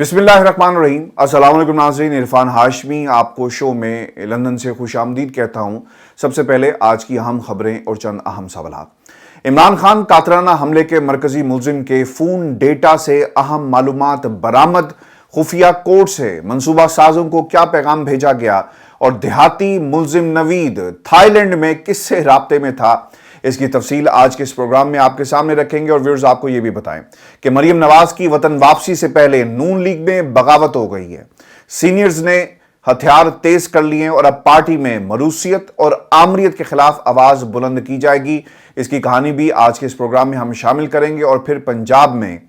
बिस्मिल्लाहिर्रहमानिर्रहीम। अस्सलाम वालेकुम नाज़रीन, इरफान हाशमी आपको शो में लंदन से खुश आमदीद कहता हूँ। सबसे पहले आज की अहम खबरें और चंद अहम सवालात। इमरान खान कातराना हमले के मरकजी मुलजिम के फ़ोन डेटा से अहम मालूमात बरामद, खुफिया कोड से मनसूबा साजों को क्या पैगाम भेजा गया और देहाती मुलजिम नवीद थाईलैंड में किससे राब्ते में था, इसकी तफसील आज के इस प्रोग्राम में आपके सामने रखेंगे। और व्यूअर्स आपको यह भी बताएं कि मरियम नवाज की वतन वापसी से पहले नून लीग में बगावत हो गई है। सीनियर्स ने हथियार तेज कर लिए और अब पार्टी में मरूसियत और आमरीत के खिलाफ आवाज बुलंद की जाएगी। इसकी कहानी भी आज के इस प्रोग्राम में हम शामिल करेंगे। और फिर पंजाब में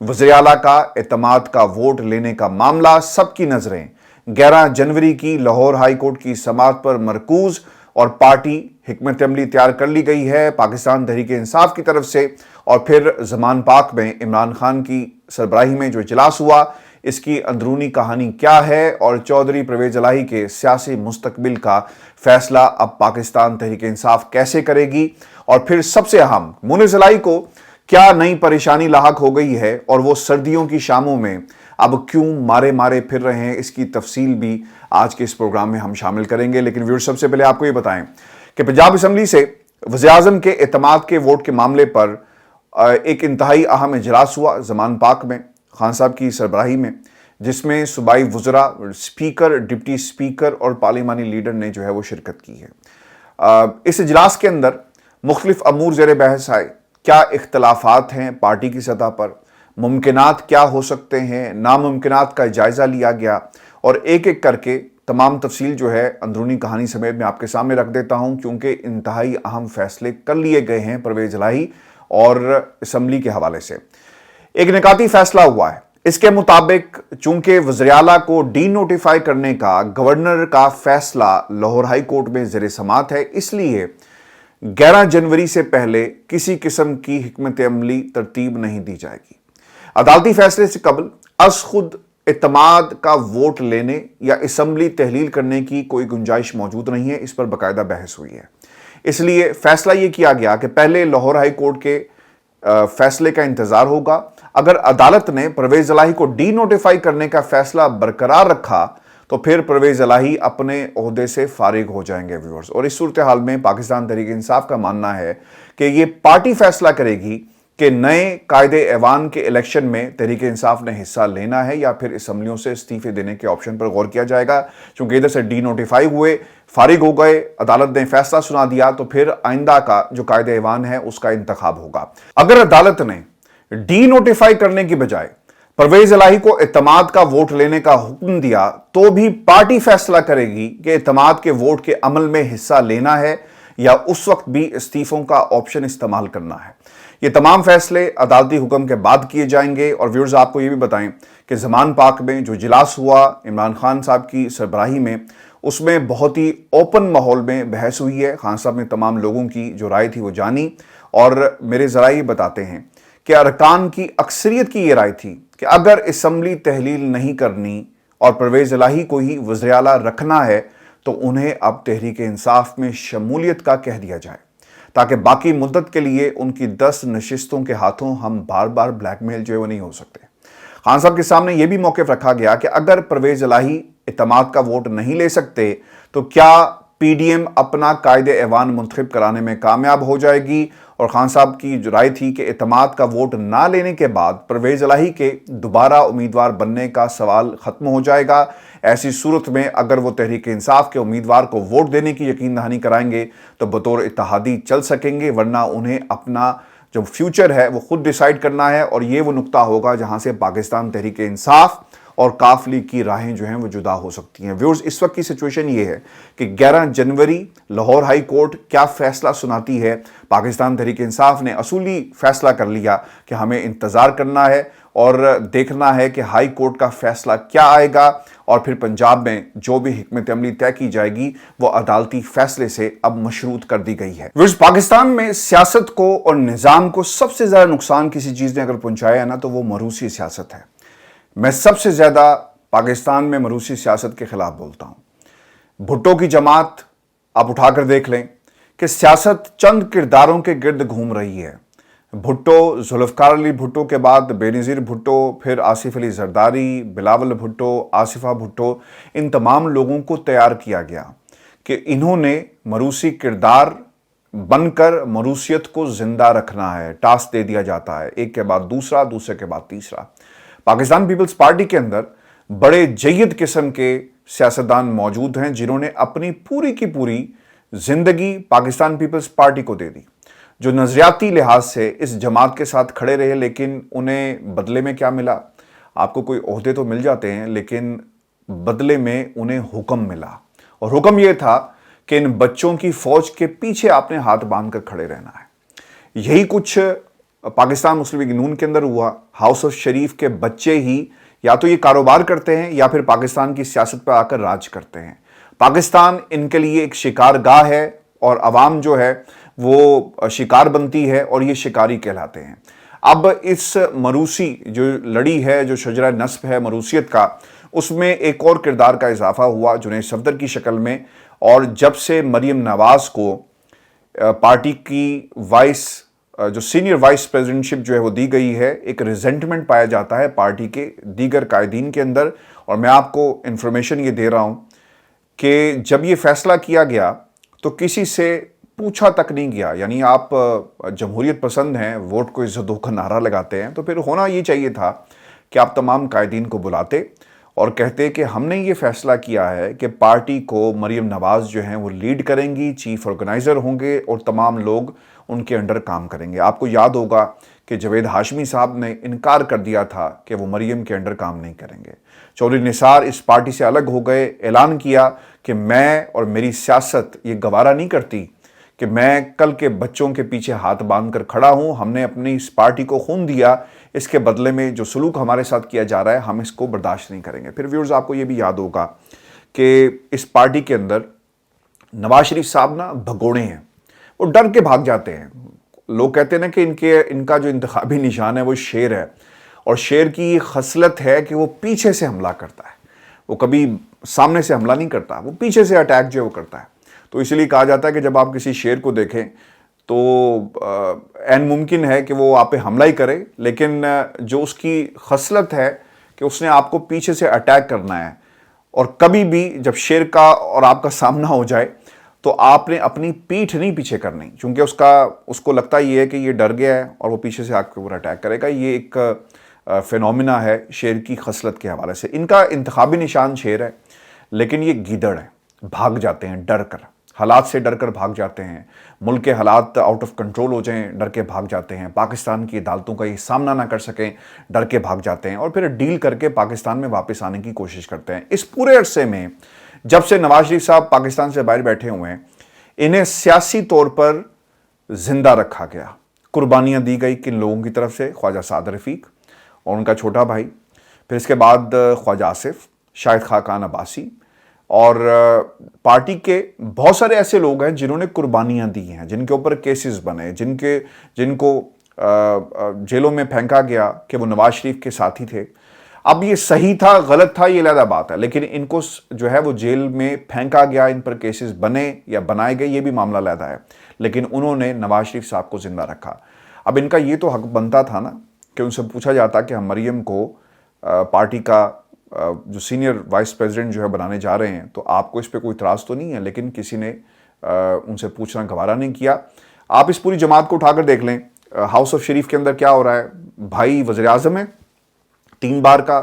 वज़ीर आला का एतमाद का वोट लेने का मामला, सबकी नजरें 11 जनवरी की लाहौर हाई कोर्ट की समाअत पर मरकूज और पार्टी हिकमत अमली तैयार कर ली गई है पाकिस्तान तहरीक इंसाफ की तरफ से। और फिर ज़मान पाक में इमरान खान की सरबराही में जो इजलास हुआ, इसकी अंदरूनी कहानी क्या है और चौधरी परवेज इलाही के सियासी मुस्तकबिल का फैसला अब पाकिस्तान तहरीक इंसाफ कैसे करेगी। और फिर सबसे अहम, मुनीर इलाही को क्या नई परेशानी लाहक हो गई है और वो सर्दियों की शामों में अब क्यों मारे मारे फिर रहे हैं, इसकी तफसील भी आज के इस प्रोग्राम में हम शामिल करेंगे। लेकिन व्यूअर्स, सबसे पहले आपको ये बताएं कि पंजाब असम्बली से वज़ीर आज़म के एतमाद के वोट के मामले पर एक इंतहाई अहम इजलास हुआ ज़मान पाक में खान साहब की सरबराही में, जिसमें सूबाई वज़रा, स्पीकर, डिप्टी स्पीकर और पार्लिमानी लीडर ने जो है वो शिरकत की है। इस इजलास के अंदर मुख्तलिफ अमूर ज़ेर बहस आए। क्या इख्तलाफात हैं पार्टी की सतह पर, मुमकिनात क्या हो सकते हैं, नामुमकिनात का जायज़ा लिया गया और एक एक करके तमाम तफसील जो है अंदरूनी कहानी समेत मैं आपके सामने रख देता हूं, क्योंकि इंतहाई अहम फैसले कर लिए गए हैं परवेज इलाही और असम्बली के हवाले से। एक निकाती फैसला हुआ है। इसके मुताबिक चूंकि वज़ीर आला को डी नोटिफाई करने का गवर्नर का फैसला लाहौर हाई कोर्ट में ज़ेर समाअत है, इसलिए 11 जनवरी से पहले किसी किस्म की हिकमत अमली तरतीब नहीं दी जाएगी। अदालती फैसले से कबल अस खुद इत्तमाद का वोट लेने या असम्बली तहलील करने की कोई गुंजाइश मौजूद नहीं है। इस पर बाकायदा बहस हुई है। इसलिए फैसला यह किया गया कि पहले लाहौर हाई कोर्ट के फैसले का इंतजार होगा। अगर अदालत ने परवेज इलाही को डी नोटिफाई करने का फैसला बरकरार रखा तो फिर परवेज इलाही अपने ओहदे से फारिग हो जाएंगे व्यूअर्स। और इस सूरत हाल में पाकिस्तान तहरीक इंसाफ का मानना है कि यह पार्टी फैसला करेगी कि नए कायदे ऐवान के इलेक्शन में तहरीक इंसाफ ने हिस्सा लेना है या फिर असम्बलियों से इस्तीफे देने के ऑप्शन पर गौर किया जाएगा। चूंकि इधर से डी नोटिफाई हुए, फारिग हो गए, अदालत ने फैसला सुना दिया, तो फिर आइंदा का जो कायदे ऐवान है उसका इंतखाब होगा। अगर अदालत ने डी नोटिफाई करने की बजाय परवेज इलाही को एतमाद का वोट लेने का हुक्म दिया तो भी पार्टी फैसला करेगी कि एतमाद के वोट के अमल में हिस्सा लेना है या उस वक्त भी इस्तीफों का ऑप्शन इस्तेमाल करना है। ये तमाम फैसले अदालती हुक्म के बाद किए जाएंगे। और व्यूअर्स, आपको ये भी बताएं कि ज़मान पाक में जो इजलास हुआ इमरान खान साहब की सरबराही में, उसमें बहुत ही ओपन माहौल में बहस हुई है। खान साहब ने तमाम लोगों की जो राय थी वो जानी और मेरे ज़रा ये बताते हैं कि अरकान की अक्सरियत की ये राय थी कि अगर असम्बली तहलील नहीं करनी और परवेज इलाही को ही वज़ीर आला रखना है तो उन्हें अब तहरीक इंसाफ में शमूलियत का कह दिया जाए, ताकि बाकी मुद्दत के लिए उनकी 10 नशिस्तों के हाथों हम बार बार ब्लैकमेल जो है वो नहीं हो सकते। खान साहब के सामने यह भी मौक़िफ़ रखा गया कि अगर परवेज इलाही इत्तमाद का वोट नहीं ले सकते तो क्या पीडीएम अपना कायदे ऐवान मुंतखब कराने में कामयाब हो जाएगी। और खान साहब की जो राय थी कि इत्तमाद का वोट ना लेने के बाद परवेज इलाही के दोबारा उम्मीदवार बनने का सवाल ख़त्म हो जाएगा। ऐसी सूरत में अगर वो तहरीक इंसाफ के उम्मीदवार को वोट देने की यकीन दहानी कराएंगे तो बतौर इत्तेहादी चल सकेंगे, वरना उन्हें अपना जो फ्यूचर है वो खुद डिसाइड करना है। और ये वो नुक्ता होगा जहां से पाकिस्तान तहरीक इंसाफ और काफ लीग की राहें जो हैं वो जुदा हो सकती हैं। व्यूअर्स, इस वक्त की सिचुएशन ये है कि 11 जनवरी लाहौर हाई कोर्ट क्या फैसला सुनाती है। पाकिस्तान तहरीक इंसाफ ने असूली फैसला कर लिया कि हमें इंतज़ार करना है और देखना है कि हाई कोर्ट का फैसला क्या आएगा। और फिर पंजाब में जो भी हिकमत अमली तय की जाएगी वो अदालती फैसले से अब मशरूत कर दी गई है। पाकिस्तान में सियासत को और निज़ाम को सबसे ज़्यादा नुकसान किसी चीज़ ने अगर पहुंचाया है ना तो वो मरूसी सियासत है। मैं सबसे ज़्यादा पाकिस्तान में मरूसी सियासत के खिलाफ बोलता हूँ। भुट्टो की जमात आप उठाकर देख लें कि सियासत चंद किरदारों के गिर्द घूम रही है। भुट्टो, जुल्फ़िकार अली भुट्टो के बाद बेनज़ीर भुट्टो, फिर आसिफ अली ज़रदारी, बिलावल भुट्टो, आसिफा भुट्टो, इन तमाम लोगों को तैयार किया गया कि इन्होंने मरूसी किरदार बनकर मरूसियत को ज़िंदा रखना है। टास्क दे दिया जाता है, एक के बाद दूसरा, दूसरे के बाद तीसरा। पाकिस्तान पीपल्स पार्टी के अंदर बड़े जय्यद किस्म के सियासतदान मौजूद हैं जिन्होंने अपनी पूरी की पूरी ज़िंदगी पाकिस्तान पीपल्स पार्टी को दे दी, जो नज़रियाती लिहाज से इस जमात के साथ खड़े रहे। लेकिन उन्हें बदले में क्या मिला? आपको कोई ओहदे तो मिल जाते हैं, लेकिन बदले में उन्हें हुक्म मिला, और हुक्म यह था कि इन बच्चों की फौज के पीछे आपने हाथ बांध कर खड़े रहना है। यही कुछ पाकिस्तान मुस्लिम लीग नून के अंदर हुआ। हाउस ऑफ शरीफ के बच्चे ही या तो ये कारोबार करते हैं या फिर पाकिस्तान की सियासत पर आकर राज करते हैं। पाकिस्तान इनके लिए एक शिकारगाह है और अवाम जो है वो शिकार बनती है और ये शिकारी कहलाते हैं। अब इस मरूसी जो लड़ी है, जो शजरा नस्ब है मरूसियत का, उसमें एक और किरदार का इजाफा हुआ जुनैद सफदर की शक्ल में। और जब से मरियम नवाज को पार्टी की जो सीनियर वाइस प्रेसिडेंटशिप जो है वो दी गई है, एक रिजेंटमेंट पाया जाता है पार्टी के दीगर कायदीन के अंदर। और मैं आपको इन्फॉर्मेशन ये दे रहा हूँ कि जब ये फैसला किया गया तो किसी से पूछा तक नहीं गया। यानी आप जमहूरियत पसंद हैं, वोट को इज्जत दो का नारा लगाते हैं, तो फिर होना ये चाहिए था कि आप तमाम कायदीन को बुलाते और कहते कि हमने ये फैसला किया है कि पार्टी को मरियम नवाज जो हैं वो लीड करेंगी, चीफ ऑर्गेनाइज़र होंगे और तमाम लोग उनके अंडर काम करेंगे। आपको याद होगा कि जावेद हाशमी साहब ने इनकार कर दिया था कि वो मरियम के अंडर काम नहीं करेंगे। चौधरी निसार इस पार्टी से अलग हो गए, ऐलान किया कि मैं और मेरी सियासत ये गवारा नहीं करती कि मैं कल के बच्चों के पीछे हाथ बांध कर खड़ा हूं। हमने अपनी इस पार्टी को खून दिया, इसके बदले में जो सलूक हमारे साथ किया जा रहा है हम इसको बर्दाश्त नहीं करेंगे। फिर व्यूअर्स, आपको ये भी याद होगा कि इस पार्टी के अंदर नवाज शरीफ साहब ना भगोड़े हैं, वो डर के भाग जाते हैं। लोग कहते हैं ना कि इनका जो इंतखाबी निशान है वो शेर है, और शेर की ये खसलत है कि वो पीछे से हमला करता है। वो कभी सामने से हमला नहीं करता, वो पीछे से अटैक जो है वो करता है। तो इसलिए कहा जाता है कि जब आप किसी शेर को देखें तो ऐन मुमकिन है कि वो आप पे हमला ही करे, लेकिन जो उसकी खसलत है कि उसने आपको पीछे से अटैक करना है। और कभी भी जब शेर का और आपका सामना हो जाए तो आपने अपनी पीठ नहीं पीछे करनी, क्योंकि उसको लगता ये है कि ये डर गया है और वो पीछे से आपके ऊपर अटैक करेगा। ये एक फिनोमिना है शेर की खसलत के हवाले से। इनका इंतखाबी निशान शेर है, लेकिन ये गीदड़ है, भाग जाते हैं डर कर, हालात से डर कर भाग जाते हैं। मुल्क के हालात आउट ऑफ कंट्रोल हो जाएं, डर के भाग जाते हैं। पाकिस्तान की अदालतों का ये सामना ना कर सकें, डर के भाग जाते हैं और फिर डील करके पाकिस्तान में वापस आने की कोशिश करते हैं। इस पूरे अरसे में जब से नवाज शरीफ साहब पाकिस्तान से बाहर बैठे हुए हैं, इन्हें सियासी तौर पर जिंदा रखा गया। कुर्बानियाँ दी गई किन लोगों की तरफ से? ख्वाजा साद रफ़ीक और उनका छोटा भाई, फिर इसके बाद ख्वाजा आसिफ, शाहिद खाकान अब्बासी, और पार्टी के बहुत सारे ऐसे लोग हैं जिन्होंने कुर्बानियां दी हैं, जिनके ऊपर केसेस बने, जिनको जेलों में फेंका गया कि वो नवाज शरीफ के साथी थे। अब ये सही था गलत था ये अलग बात है, लेकिन इनको जो है वो जेल में फेंका गया, इन पर केसेस बने या बनाए गए, ये भी मामला अलग है, लेकिन उन्होंने नवाज शरीफ साहब को जिंदा रखा। अब इनका ये तो हक बनता था ना कि उनसे पूछा जाता कि हम मरियम को पार्टी का जो सीनियर वाइस प्रेसिडेंट जो है बनाने जा रहे हैं, तो आपको इस पे कोई इतराज़ तो नहीं है, लेकिन किसी ने उनसे पूछना गवारा नहीं किया। आप इस पूरी जमात को उठाकर देख लें, हाउस ऑफ शरीफ के अंदर क्या हो रहा है। भाई वज़ीर-ए-आज़म है 3 बार का,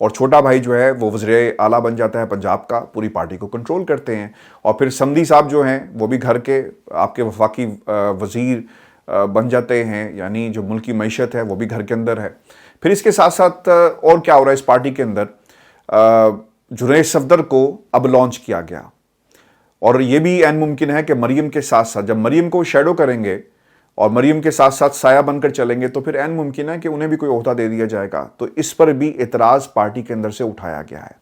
और छोटा भाई जो है वो वज़ीर आला बन जाता है पंजाब का, पूरी पार्टी को कंट्रोल करते हैं। और फिर समदी साहब जो हैं वो भी घर के आपके वफाकी वज़ीर बन जाते हैं, यानी जो मुल्क की मईशत है वो भी घर के अंदर है। फिर इसके साथ साथ और क्या हो रहा है इस पार्टी के अंदर, जुनैद सफदर को अब लॉन्च किया गया, और ये भी ऐन मुमकिन है कि मरियम के साथ साथ, जब मरियम को शेडो करेंगे और मरियम के साथ साथ साया बनकर चलेंगे, तो फिर ऐन मुमकिन है कि उन्हें भी कोई ओहदा दे दिया जाएगा। तो इस पर भी एतराज़ पार्टी के अंदर से उठाया गया है।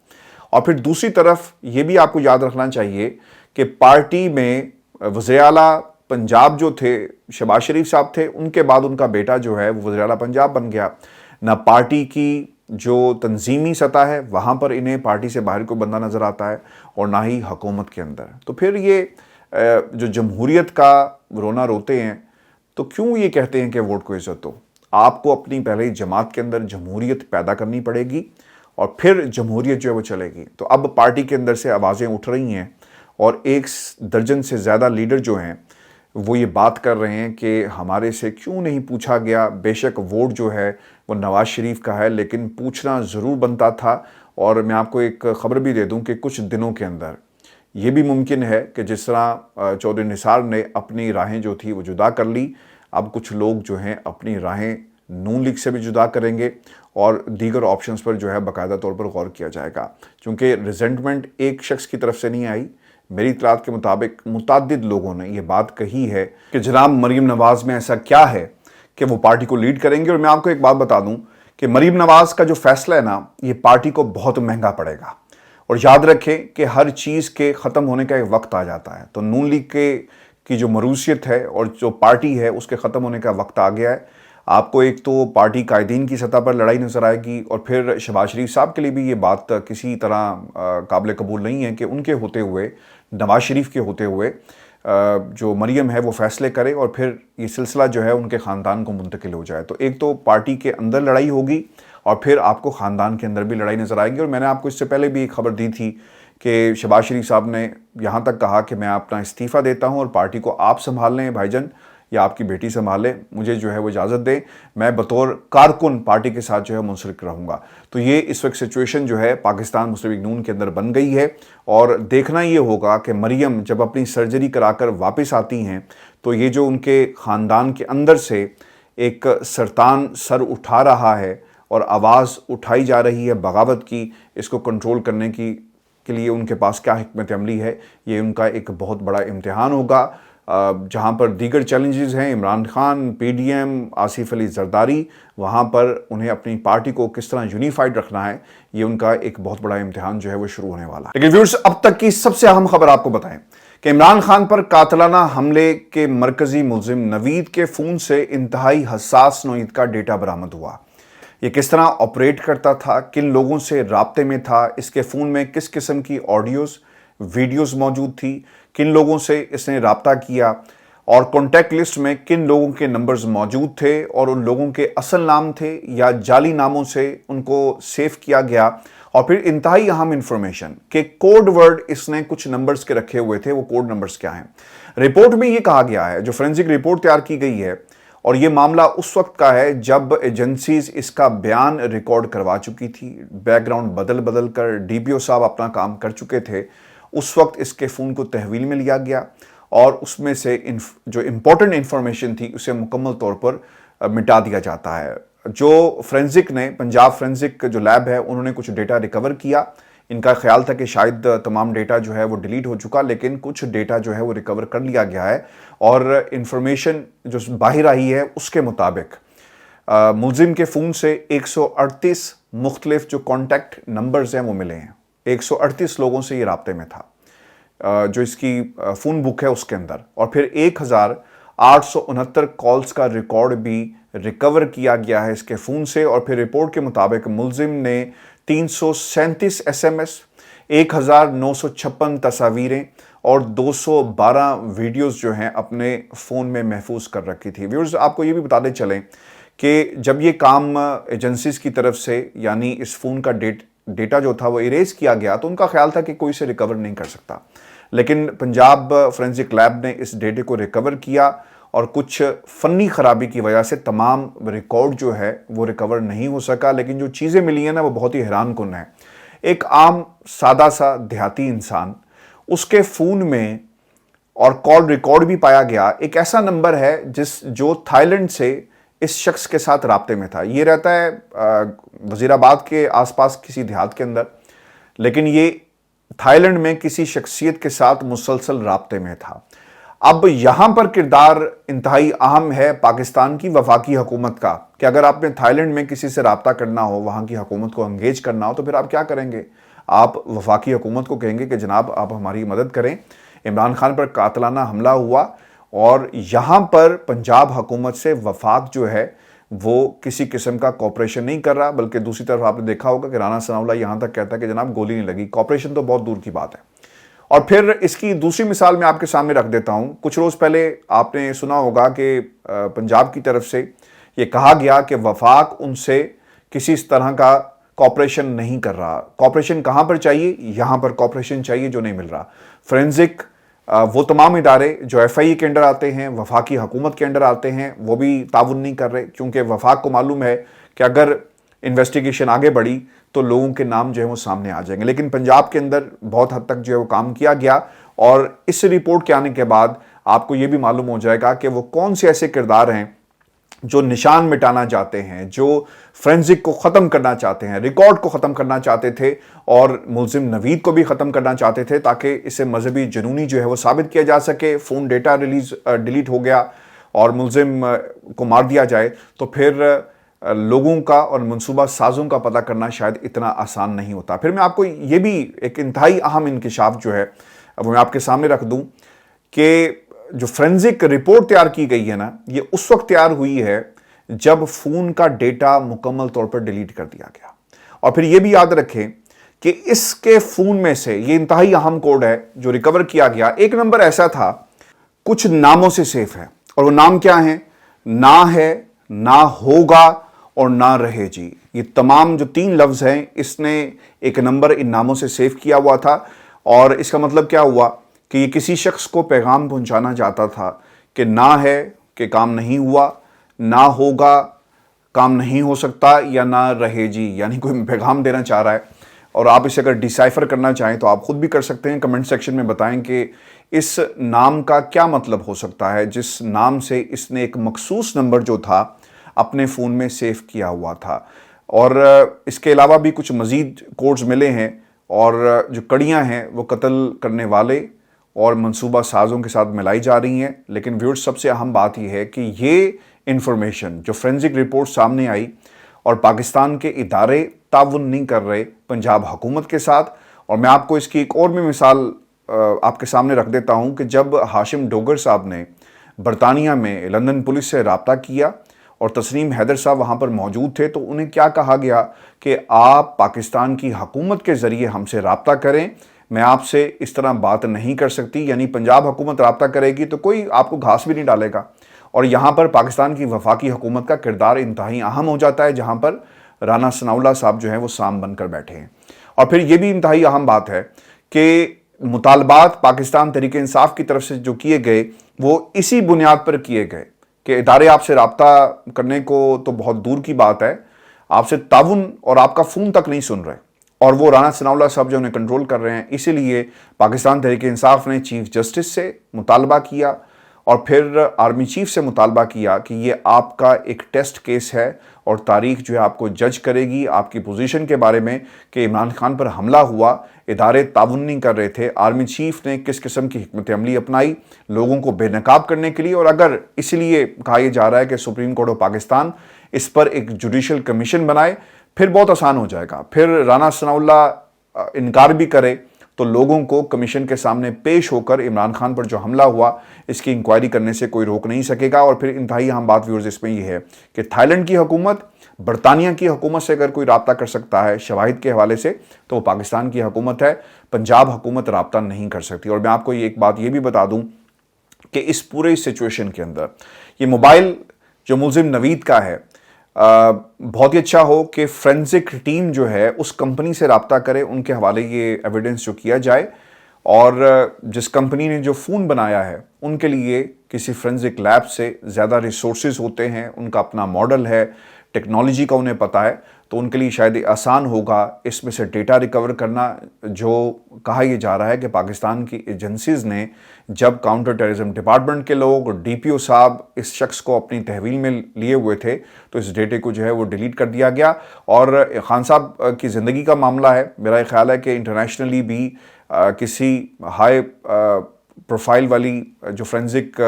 और फिर दूसरी तरफ ये भी आपको याद रखना चाहिए कि पार्टी में वज़ीर आला पंजाब जो थे शहबाज शरीफ साहब थे, उनके बाद उनका बेटा जो है वो वज़ीर आला पंजाब बन गया। ना पार्टी की जो तंजीमी सतह है वहाँ पर इन्हें पार्टी से बाहर कोई बंदा नज़र आता है, और ना ही हुकूमत के अंदर। तो फिर ये जो जमहूरियत का रोना रोते हैं, तो क्यों ये कहते हैं कि वोट को इज्जत दो? आपको अपनी पहले जमात के अंदर जमहूरियत पैदा करनी पड़ेगी और फिर जमहूरियत जो है वो चलेगी। तो अब पार्टी के अंदर से आवाज़ें उठ रही हैं और 1 दर्जन से ज़्यादा लीडर जो हैं वो ये बात कर रहे हैं कि हमारे से क्यों नहीं पूछा गया। बेशक वोट जो है वो नवाज़ शरीफ का है, लेकिन पूछना ज़रूर बनता था। और मैं आपको एक ख़बर भी दे दूं कि कुछ दिनों के अंदर ये भी मुमकिन है कि जिस तरह चौधरी निसार ने अपनी राहें जो थी वो जुदा कर ली, अब कुछ लोग जो हैं अपनी राहें नून लीग से भी जुदा करेंगे और दीगर ऑप्शंस पर जो है बाकायदा तौर पर गौर किया जाएगा। क्योंकि रिजेंटमेंट एक शख्स की तरफ से नहीं आई, मेरी इत्तलात के मुताबिक मुतअद्दिद लोगों ने ये बात कही है कि जनाब मरीम नवाज़ में ऐसा क्या है कि वो पार्टी को लीड करेंगे। और मैं आपको एक बात बता दूं कि मरीम नवाज़ का जो फैसला है ना, ये पार्टी को बहुत महंगा पड़ेगा। और याद रखें कि हर चीज़ के ख़त्म होने का एक वक्त आ जाता है। तो नून लीग की जो मरूसियत है और जो पार्टी है उसके ख़त्म होने का वक्त आ गया है। आपको एक तो पार्टी कायदीन की सतह पर लड़ाई नज़र आएगी और फिर शहबाज शरीफ साहब के लिए भी ये बात किसी तरह काबिल कबूल नहीं है कि उनके होते हुए, नवाज शरीफ के होते हुए जो मरियम है वो फैसले करे और फिर ये सिलसिला जो है उनके ख़ानदान को मुंतकिल हो जाए। तो एक तो पार्टी के अंदर लड़ाई होगी और फिर आपको ख़ानदान के अंदर भी लड़ाई नज़र आएगी। और मैंने आपको इससे पहले भी एक खबर दी थी कि शहबाज शरीफ साहब ने यहाँ तक कहा कि मैं अपना इस्तीफ़ा देता हूँ और पार्टी को आप संभाल लें भाईजान, या आपकी बेटी संभाले, मुझे जो है वो इजाज़त दें, मैं बतौर कारकुन पार्टी के साथ जो है मुंसलिक रहूँगा। तो ये इस वक्त सिचुएशन जो है पाकिस्तान मुस्लिम लीग नून के अंदर बन गई है। और देखना ये होगा कि मरियम जब अपनी सर्जरी कराकर वापस आती हैं तो ये जो उनके ख़ानदान के अंदर से एक सरतान सर उठा रहा है और आवाज़ उठाई जा रही है बगावत की, इसको कंट्रोल करने के लिए उनके पास क्या हिकमत अमली है, ये उनका एक बहुत बड़ा इम्तिहान होगा। जहाँ पर दीगर चैलेंजेस हैं, इमरान खान, पीडीएम, आसिफ अली जरदारी, वहाँ पर उन्हें अपनी पार्टी को किस तरह यूनिफाइड रखना है, ये उनका एक बहुत बड़ा इम्तिहान जो है वो शुरू होने वाला है। लेकिन व्यूअर्स, अब तक की सबसे अहम खबर आपको बताएं कि इमरान खान पर कातलाना हमले के मरकजी मुलजिम नवीद के फ़ोन से इंतहाई हसास नौईद का डेटा बरामद हुआ। ये किस तरह ऑपरेट करता था, किन लोगों से राब्ते में था, इसके फ़ोन में किस किस्म की ऑडियोज़ वीडियोस मौजूद थी, किन लोगों से इसने राब्ता किया और कॉन्टैक्ट लिस्ट में किन लोगों के नंबर्स मौजूद थे और उन लोगों के असल नाम थे या जाली नामों से उनको सेव किया गया। और फिर इंतहाई अहम इंफॉर्मेशन कि कोड वर्ड इसने कुछ नंबर्स के रखे हुए थे, वो कोड नंबर्स क्या हैं। रिपोर्ट में ये कहा गया है, जो फोरेंसिक रिपोर्ट तैयार की गई है, और ये मामला उस वक्त का है जब एजेंसीज इसका बयान रिकॉर्ड करवा चुकी थी, बैकग्राउंड बदल बदल कर डीपीओ साहब अपना काम कर चुके थे। उस वक्त इसके फ़ोन को तहवील में लिया गया और उसमें से जो इम्पोर्टेंट इन्फॉर्मेशन थी उसे मुकम्मल तौर पर मिटा दिया जाता है। जो फोरेंसिक ने, पंजाब फोरेंसिक जो लैब है, उन्होंने कुछ डेटा रिकवर किया। इनका ख्याल था कि शायद तमाम डेटा जो है वो डिलीट हो चुका, लेकिन कुछ डेटा जो है वो रिकवर कर लिया गया है। और इन्फॉर्मेशन जो बाहर आई है उसके मुताबिक मुलजिम के फ़ोन से 138 मुख्तलिफ जो कॉन्टैक्ट नंबर्स हैं वो मिले हैं। 138 लोगों से ये राब्ते में था, जो इसकी फ़ोन बुक है उसके अंदर। और फिर 1869 कॉल्स का रिकॉर्ड भी रिकवर किया गया है इसके फ़ोन से। और फिर रिपोर्ट के मुताबिक मुलजिम ने 337 SMS, 1956 तस्वीरें और 212 वीडियोस जो हैं अपने फ़ोन में महफूज कर रखी थी। व्यूअर्स, आपको ये भी बताते चलें कि जब ये काम एजेंसीज़ की तरफ से, यानी इस फ़ोन का डेटा जो था वो इरेज किया गया, तो उनका ख्याल था कि कोई इसे रिकवर नहीं कर सकता। लेकिन पंजाब फोरेंसिक लैब ने इस डेटे को रिकवर किया और कुछ फ़नी ख़राबी की वजह से तमाम रिकॉर्ड जो है वो रिकवर नहीं हो सका। लेकिन जो चीज़ें मिली हैं ना, वो बहुत ही हैरान कुन है। एक आम सादा सा देहाती इंसान, उसके फ़ोन में और कॉल रिकॉर्ड भी पाया गया एक ऐसा नंबर है जो थाईलैंड से इस शख्स के साथ राब्ते में था। ये रहता है वज़ीराबाद के आसपास किसी देहात के अंदर, लेकिन ये थाईलैंड में किसी शख्सियत के साथ मुसलसल राब्ते में था। अब यहाँ पर किरदार इंतहाई अहम है पाकिस्तान की वफाकी हुकूमत का, कि अगर आपने थाईलैंड में किसी से राब्ता करना हो, वहाँ की हुकूमत को एंगेज करना हो, तो फिर आप क्या करेंगे? आप वफाकी हुकूमत को कहेंगे कि जनाब आप हमारी मदद करें, इमरान खान पर कातलाना हमला हुआ और यहाँ पर पंजाब हुकूमत से वफाक जो है वो किसी किस्म का कॉपरेशन नहीं कर रहा। बल्कि दूसरी तरफ आपने देखा होगा कि राना सनाउल्लाह यहाँ तक कहता है कि जनाब गोली नहीं लगी, कॉपरेशन तो बहुत दूर की बात है। اور پھر اس کی دوسری مثال میں آپ کے سامنے رکھ دیتا ہوں. کچھ روز پہلے آپ نے سنا ہوگا کہ پنجاب کی طرف سے یہ کہا گیا کہ وفاق ان سے کسی اس طرح کا کوپریشن نہیں کر رہا. کوپریشن کہاں پر چاہیے؟ یہاں پر کوپریشن چاہیے جو نہیں مل رہا. فورینزک وہ تمام ادارے جو ایف آئی اے کے انڈر آتے ہیں، وفاقی حکومت کے انڈر آتے ہیں، وہ بھی تعاون نہیں کر رہے، کیونکہ وفاق کو معلوم ہے کہ اگر انویسٹیگیشن آگے بڑھی تو لوگوں کے نام جو ہے وہ سامنے آ جائیں گے. لیکن پنجاب کے اندر بہت حد تک جو ہے وہ کام کیا گیا، اور اس رپورٹ کے آنے کے بعد آپ کو یہ بھی معلوم ہو جائے گا کہ وہ کون سے ایسے کردار ہیں جو نشان مٹانا چاہتے ہیں، جو فورینزک کو ختم کرنا چاہتے ہیں، ریکارڈ کو ختم کرنا چاہتے تھے، اور ملزم نوید کو بھی ختم کرنا چاہتے تھے تاکہ اسے مذہبی جنونی جو ہے وہ ثابت کیا جا سکے. فون ڈیٹا ڈیلیٹ ہو گیا اور ملزم کو مار دیا جائے تو پھر لوگوں کا اور منصوبہ سازوں کا پتہ کرنا شاید اتنا آسان نہیں ہوتا. پھر میں آپ کو یہ بھی ایک انتہائی اہم انکشاف جو ہے وہ میں آپ کے سامنے رکھ دوں کہ جو فورینزک رپورٹ تیار کی گئی ہے نا، یہ اس وقت تیار ہوئی ہے جب فون کا ڈیٹا مکمل طور پر ڈیلیٹ کر دیا گیا. اور پھر یہ بھی یاد رکھیں کہ اس کے فون میں سے یہ انتہائی اہم کوڈ ہے جو ریکور کیا گیا. ایک نمبر ایسا تھا کچھ ناموں سے سیف ہے، اور وہ نام کیا ہیں؟ نہ ہے، نہ ہوگا اور نہ رہے جی. یہ تمام جو 3 لفظ ہیں اس نے ایک نمبر ان ناموں سے سیو کیا ہوا تھا. اور اس کا مطلب کیا ہوا کہ یہ کسی شخص کو پیغام پہنچانا چاہتا تھا کہ نہ ہے کہ کام نہیں ہوا، نہ ہوگا کام نہیں ہو سکتا، یا نہ رہے جی، یعنی کوئی پیغام دینا چاہ رہا ہے. اور آپ اسے اگر ڈیسائفر کرنا چاہیں تو آپ خود بھی کر سکتے ہیں. کمنٹ سیکشن میں بتائیں کہ اس نام کا کیا مطلب ہو سکتا ہے جس نام سے اس نے ایک مخصوص نمبر جو تھا اپنے فون میں سیو کیا ہوا تھا. اور اس کے علاوہ بھی کچھ مزید کوڈز ملے ہیں، اور جو کڑیاں ہیں وہ قتل کرنے والے اور منصوبہ سازوں کے ساتھ ملائی جا رہی ہیں. لیکن ویورز، سب سے اہم بات یہ ہے کہ یہ انفارمیشن جو فورینزک رپورٹ سامنے آئی اور پاکستان کے ادارے تعاون نہیں کر رہے پنجاب حکومت کے ساتھ. اور میں آپ کو اس کی ایک اور بھی مثال آپ کے سامنے رکھ دیتا ہوں کہ جب ہاشم ڈوگر صاحب نے برطانیہ میں لندن پولیس سے رابطہ کیا اور تسنیم حیدر صاحب وہاں پر موجود تھے تو انہیں کیا کہا گیا کہ آپ پاکستان کی حکومت کے ذریعے ہم سے رابطہ کریں، میں آپ سے اس طرح بات نہیں کر سکتی. یعنی پنجاب حکومت رابطہ کرے گی تو کوئی آپ کو گھاس بھی نہیں ڈالے گا. اور یہاں پر پاکستان کی وفاقی حکومت کا کردار انتہائی اہم ہو جاتا ہے، جہاں پر رانا ثناءاللہ صاحب جو ہیں وہ سام بن کر بیٹھے ہیں. اور پھر یہ بھی انتہائی اہم بات ہے کہ مطالبات پاکستان تحریک انصاف کی طرف سے جو کیے گئے وہ اسی بنیاد پر کیے گئے کہ ادارے آپ سے رابطہ کرنے کو تو بہت دور کی بات ہے، آپ سے تعاون اور آپ کا فون تک نہیں سن رہے، اور وہ رانا ثناءاللہ صاحب جو انہیں کنٹرول کر رہے ہیں. اسی لیے پاکستان تحریک انصاف نے چیف جسٹس سے مطالبہ کیا اور پھر آرمی چیف سے مطالبہ کیا کہ یہ آپ کا ایک ٹیسٹ کیس ہے، اور تاریخ جو ہے آپ کو جج کرے گی آپ کی پوزیشن کے بارے میں کہ عمران خان پر حملہ ہوا، ادارے تعاون نہیں کر رہے تھے، آرمی چیف نے کس قسم کی حکمت عملی اپنائی لوگوں کو بے نقاب کرنے کے لیے. اور اگر اس لیے کہا یہ جا رہا ہے کہ سپریم کورٹ آف پاکستان اس پر ایک جوڈیشل کمیشن بنائے، پھر بہت آسان ہو جائے گا. پھر رانا ثناءاللہ انکار بھی کرے تو لوگوں کو کمیشن کے سامنے پیش ہو کر عمران خان پر جو حملہ ہوا اس کی انکوائری کرنے سے کوئی روک نہیں سکے گا. اور پھر انتہائی اہم بات ویورز اس میں یہ ہے کہ تھائی لینڈ کی حکومت برطانیہ کی حکومت سے اگر کوئی رابطہ کر سکتا ہے شواہد کے حوالے سے تو وہ پاکستان کی حکومت ہے، پنجاب حکومت رابطہ نہیں کر سکتی. اور میں آپ کو ایک بات یہ بھی بتا دوں کہ اس پورے سچویشن کے اندر یہ موبائل جو ملزم نوید کا ہے بہت ہی اچھا ہو کہ فورینزک ٹیم جو ہے اس کمپنی سے رابطہ کرے، ان کے حوالے یہ ایویڈنس جو کیا جائے، اور جس کمپنی نے جو فون بنایا ہے ان کے لیے کسی فورینزک لیب سے زیادہ ریسورسز ہوتے ہیں، ان کا اپنا ماڈل ہے، ٹیکنالوجی کا انہیں پتہ ہے، تو ان کے لیے شاید آسان ہوگا اس میں سے ڈیٹا ریکور کرنا. جو کہا یہ جا رہا ہے کہ پاکستان کی ایجنسیز نے جب کاؤنٹر ٹیررزم ڈپارٹمنٹ کے لوگ اور ڈی پی او صاحب اس شخص کو اپنی تحویل میں لیے ہوئے تھے تو اس ڈیٹے کو جو ہے وہ ڈیلیٹ کر دیا گیا. اور خان صاحب کی زندگی کا معاملہ ہے، میرا خیال ہے کہ انٹرنیشنلی بھی کسی ہائی پروفائل والی جو فورینزک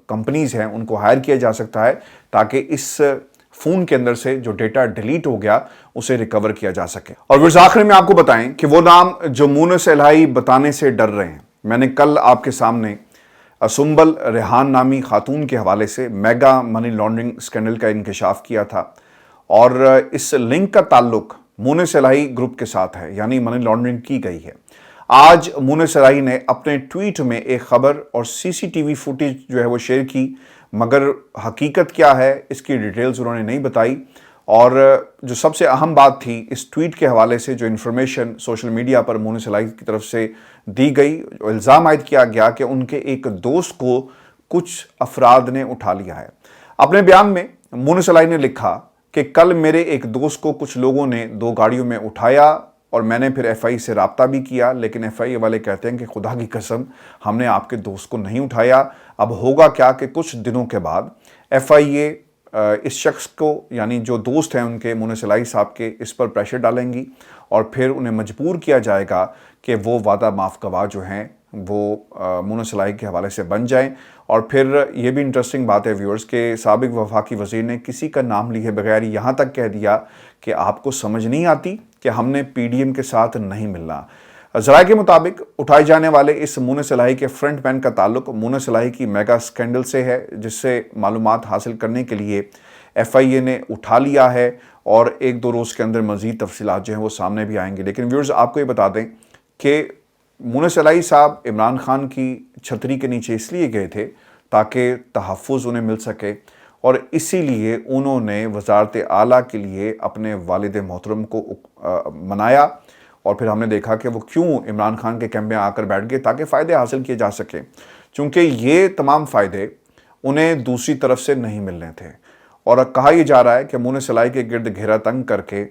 کمپنیز ہیں ان کو ہائر کیا جا سکتا ہے تاکہ اس فون کے اندر سے جو ڈیٹا ڈیلیٹ ہو گیا اسے ریکور کیا جا سکے. اور پھر آخر میں آپ کو بتائیں کہ وہ نام جو مونس الہی بتانے سے ڈر رہے ہیں. میں نے کل آپ کے سامنے سنبل ریحان نامی خاتون کے حوالے سے میگا منی لانڈرنگ سکینڈل کا انکشاف کیا تھا، اور اس لنک کا تعلق مونس الہی گروپ کے ساتھ ہے، یعنی منی لانڈرنگ کی گئی ہے. आज मुने सराई ने अपने ट्वीट में एक खबर और सीसीटीवी फुटेज जो है वो शेयर की, मगर हकीकत क्या है इसकी डिटेल्स उन्होंने नहीं बताई। और जो सबसे अहम बात थी इस ट्वीट के हवाले से, जो इन्फॉर्मेशन सोशल मीडिया पर मुने सराई की तरफ से दी गई, इल्ज़ाम आयद किया गया कि उनके एक दोस्त को कुछ अफराद ने उठा लिया है। अपने बयान में मुने सराई ने लिखा कि कल मेरे एक दोस्त को कुछ लोगों ने 2 गाड़ियों में उठाया और मैंने फिर एफआई से रब्ता भी किया, लेकिन एफआई वाले कहते हैं कि खुदा की कसम हमने आपके दोस्त को नहीं उठाया। अब होगा क्या कि कुछ दिनों के बाद एफआईए इस शख्स को, यानी जो दोस्त हैं उनके मुने सराई साहब के, इस पर प्रेशर डालेंगी और फिर उन्हें मजबूर किया जाएगा कि वो वादा माफ़ गवाह जो हैं वो मुने सराई के हवाले से बन जाएं। और फिर ये भी इंटरेस्टिंग बात है व्यूअर्स के साबिक वफाकी वज़ीर ने किसी का नाम लिए बगैर यहाँ तक कह दिया कि आपको समझ नहीं आती कि हमने पीडीएम के साथ नहीं मिलना। ज़राए के मुताबिक उठाए जाने वाले इस मुने सराई के फ्रंट मैन का ताल्लुक मुने सराई की मेगा स्कैंडल से है, जिससे मालूमात हासिल करने के लिए एफआईए ने उठा लिया है और 1-2 रोज़ के अंदर मज़ीद तफसीलात जो हैं वो सामने भी आएंगी। लेकिन व्यूअर्स आपको ये बता दें कि मुने सराई साहब इमरान खान की छतरी के नीचे इसलिए गए थे ताकि तहफ़्फ़ुज़ उन्हें मिल सके, और इसीलिए उन्होंने वज़ारत आला के लिए अपने वालिद मोहतरम को मनाया। और फिर हमने देखा कि वो क्यों इमरान खान के कैंप में आकर बैठ गए, ताकि फ़ायदे हासिल किए जा सकें, चूँकि ये तमाम फ़ायदे उन्हें दूसरी तरफ से नहीं मिलने थे। और कहा यह जा रहा है कि मुने सराई के गिर्द घेरा तंग करके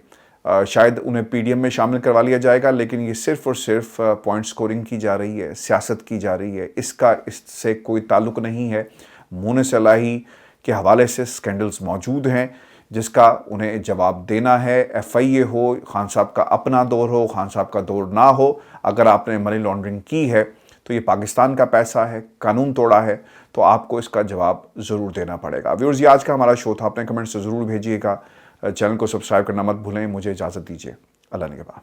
शायद उन्हें पीडीएम में शामिल करवा लिया जाएगा, लेकिन ये सिर्फ़ और सिर्फ पॉइंट स्कोरिंग की जा रही है, सियासत की जा रही है, इससे कोई ताल्लुक़ नहीं है। मुने सराई के हवाले से स्कैंडल्स मौजूद हैं जिसका उन्हें जवाब देना है। एफआईए हो, खान साहब का अपना दौर हो, खान साहब का दौर ना हो, अगर आपने मनी लॉन्ड्रिंग की है तो ये पाकिस्तान का पैसा है, कानून तोड़ा है, तो आपको इसका जवाब ज़रूर देना पड़ेगा। व्यूअर्स, ये आज का हमारा शो था, अपने कमेंट्स ज़रूर भेजिएगा, चैनल को सब्सक्राइब करना मत भूलें। मुझे इजाज़त दीजिए, अल्लाह निगहबान।